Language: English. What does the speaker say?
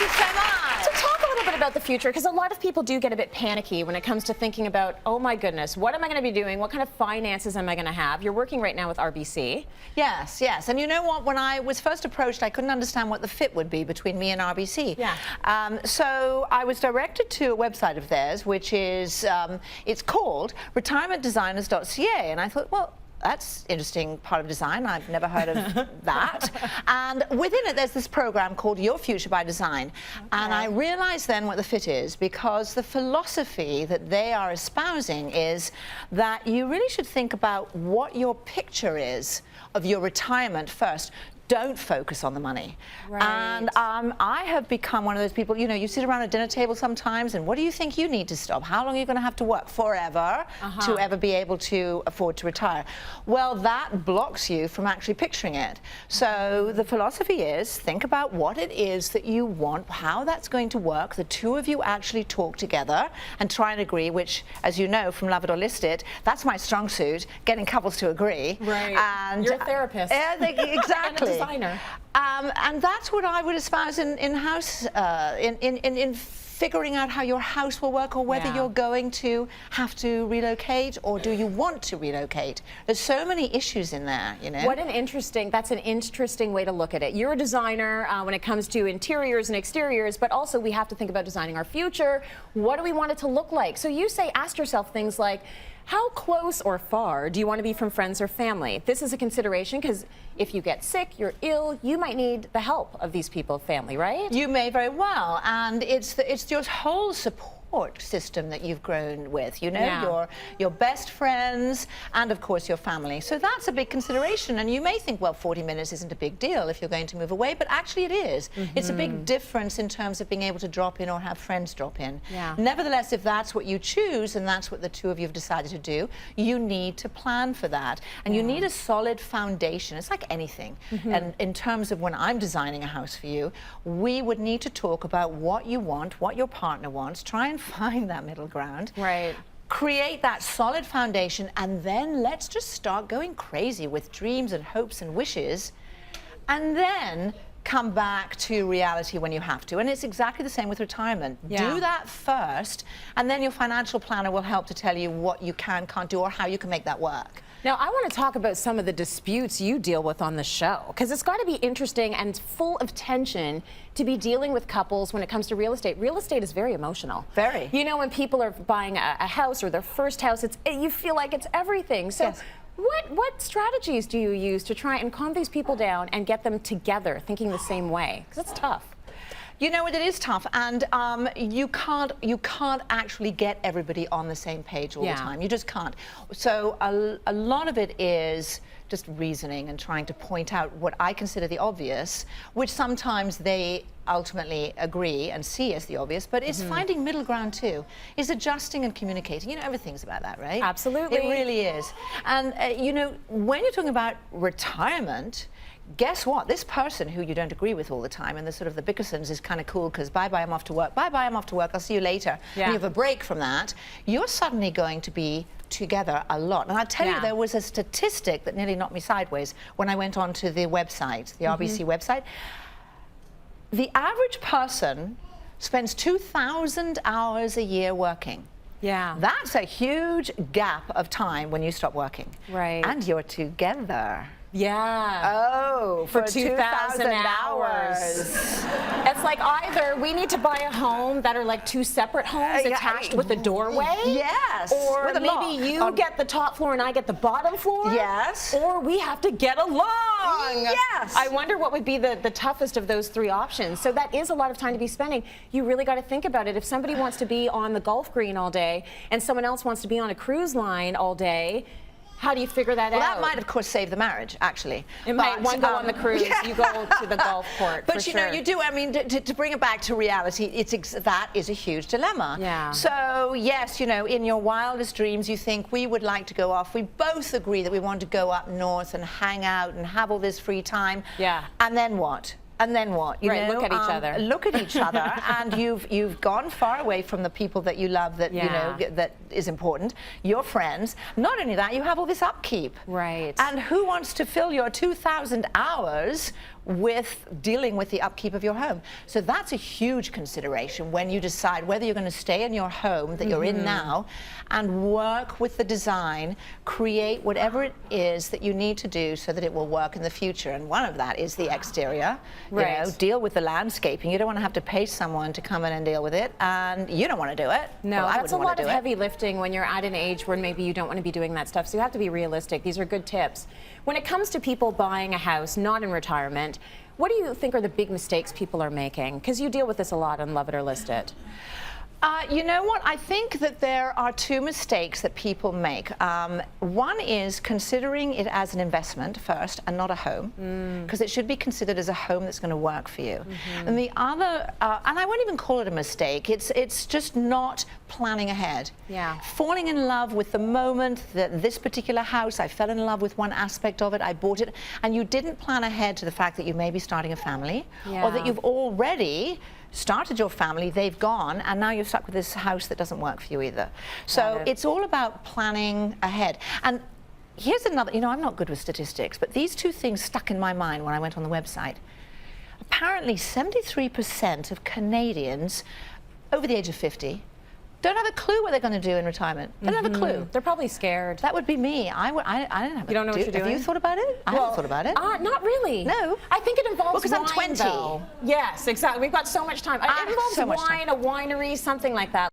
you so much. So talk a little bit about the future, because a lot of people do get a bit panicky when it comes to thinking about, oh my goodness, what am I going to be doing? What kind of finances am I going to have? You're working right now with RBC. Yes, yes. And you know what? When I was first approached, I couldn't understand what the fit would be between me and RBC. Yeah. So I was directed to a website of theirs, which is, it's called retirementdesigners.ca. And I thought, well, that's interesting part of design. I've never heard of that. And within it, there's this program called Your Future by Design. Okay. And I realized then what the fit is, because the philosophy that they are espousing is that you really should think about what your picture is of your retirement first. Don't focus on the money. Right. And I have become one of those people, you know, you sit around a dinner table sometimes and what do you think you need to stop? How long are you going to have to work? Forever to ever be able to afford to retire? Well, that blocks you from actually picturing it. So the philosophy is, think about what it is that you want, how that's going to work. The two of you actually talk together and try and agree, which, as you know, from Love It or List It, that's my strong suit, getting couples to agree. Right. And you're a therapist. Exactly. Designer. And that's what I would espouse in house, in figuring out how your house will work, or whether you're going to have to relocate, or do you want to relocate. There's so many issues in there, you know. That's an interesting way to look at it. You're a designer when it comes to interiors and exteriors, but also we have to think about designing our future. What do we want it to look like? So you say, ask yourself things like, how close or far do you want to be from friends or family? This is a consideration, because if you get sick, you're ill, you might need the help of these people, family, right? You may very well, and it's your whole support system that you've grown with, you know, your best friends and of course your family. So that's a big consideration, and you may think, well, 40 minutes isn't a big deal if you're going to move away, but actually it is. It's a big difference in terms of being able to drop in or have friends drop in. Nevertheless, if that's what you choose and that's what the two of you have decided to do, you need to plan for that, and you need a solid foundation. It's like anything. And in terms of when I'm designing a house for you, we would need to talk about what you want, what your partner wants, try and find that middle ground. Right. Create that solid foundation, and then let's just start going crazy with dreams and hopes and wishes, and then come back to reality when you have to. And it's exactly the same with retirement. Do that first, and then your financial planner will help to tell you what you can, can't do, or how you can make that work. Now, I want to talk about some of the disputes you deal with on the show, because it's got to be interesting and full of tension to be dealing with couples when it comes to real estate. Real estate is very emotional. Very. You know, when people are buying a house or their first house, you feel like it's everything. So what strategies do you use to try and calm these people down and get them together thinking the same way? Because it's tough. You know what, it is tough, and you can't actually get everybody on the same page all the time. You just can't. So a lot of it is just reasoning and trying to point out what I consider the obvious, which sometimes they ultimately agree and see as the obvious, but it's finding middle ground too. Is adjusting and communicating. You know, everything's about that, right? Absolutely. It really is. And you know, when you're talking about retirement, guess what? This person who you don't agree with all the time, and the sort of the Bickersons is kind of cool, because bye-bye, I'm off to work, bye-bye, I'm off to work, I'll see you later. And you have a break from that, you're suddenly going to be together a lot. And I'll tell you, there was a statistic that nearly knocked me sideways when I went onto the website, the RBC website. The average person spends 2,000 hours a year working. That's a huge gap of time when you stop working. Right. And you're together. Oh, for 2,000 hours. It's like either we need to buy a home that are like two separate homes attached with a doorway. Yes. Or maybe you get the top floor and I get the bottom floor. Yes. Or we have to get along. Yes. I wonder what would be the toughest of those three options. So that is a lot of time to be spending. You really got to think about it. If somebody wants to be on the golf green all day and someone else wants to be on a cruise line all day, how do you figure that out? Well, that might, of course, save the marriage, actually. It might. One go on the cruise, you go to the golf court. But you know, you do. I mean, to bring it back to reality, that is a huge dilemma. So yes, you know, in your wildest dreams, you think we would like to go off. We both agree that we want to go up north and hang out and have all this free time. And then what? And then what? You know, look at each other. Look at each other, and you've gone far away from the people that you love, that you know that is important. Your friends. Not only that, you have all this upkeep. Right. And who wants to fill your 2,000 hours with dealing with the upkeep of your home. So that's a huge consideration when you decide whether you're going to stay in your home that you're in now and work with the design, create whatever it is that you need to do so that it will work in the future. And one of that is the exterior. Right. You know, deal with the landscaping. You don't want to have to pay someone to come in and deal with it, and you don't want to do it. No, well, that's a lot of heavy lifting when you're at an age where maybe you don't want to be doing that stuff. So you have to be realistic. These are good tips. When it comes to people buying a house, not in retirement, what do you think are the big mistakes people are making? Because you deal with this a lot on Love It or List It. You know what? I think that there are two mistakes that people make. One is considering it as an investment first and not a home, because it should be considered as a home that's going to work for you. And the other, and I won't even call it a mistake, it's just not planning ahead. Yeah. Falling in love with the moment that this particular house, I fell in love with one aspect of it, I bought it, and you didn't plan ahead to the fact that you may be starting a family, or that you've already started your family, they've gone, and now you're stuck with this house that doesn't work for you either. So it's all about planning ahead. And here's another, you know, I'm not good with statistics, but these two things stuck in my mind when I went on the website. Apparently 73% of Canadians over the age of 50 don't have a clue what they're going to do in retirement. They don't have a clue. They're probably scared. That would be me. I don't have. You don't know what you're doing? Have you thought about it? I haven't thought about it. Not really. No. I think it involves because wine, I'm 20. Though. Yes, exactly. We've got so much time. It involves so much wine, time. a winery, something like that.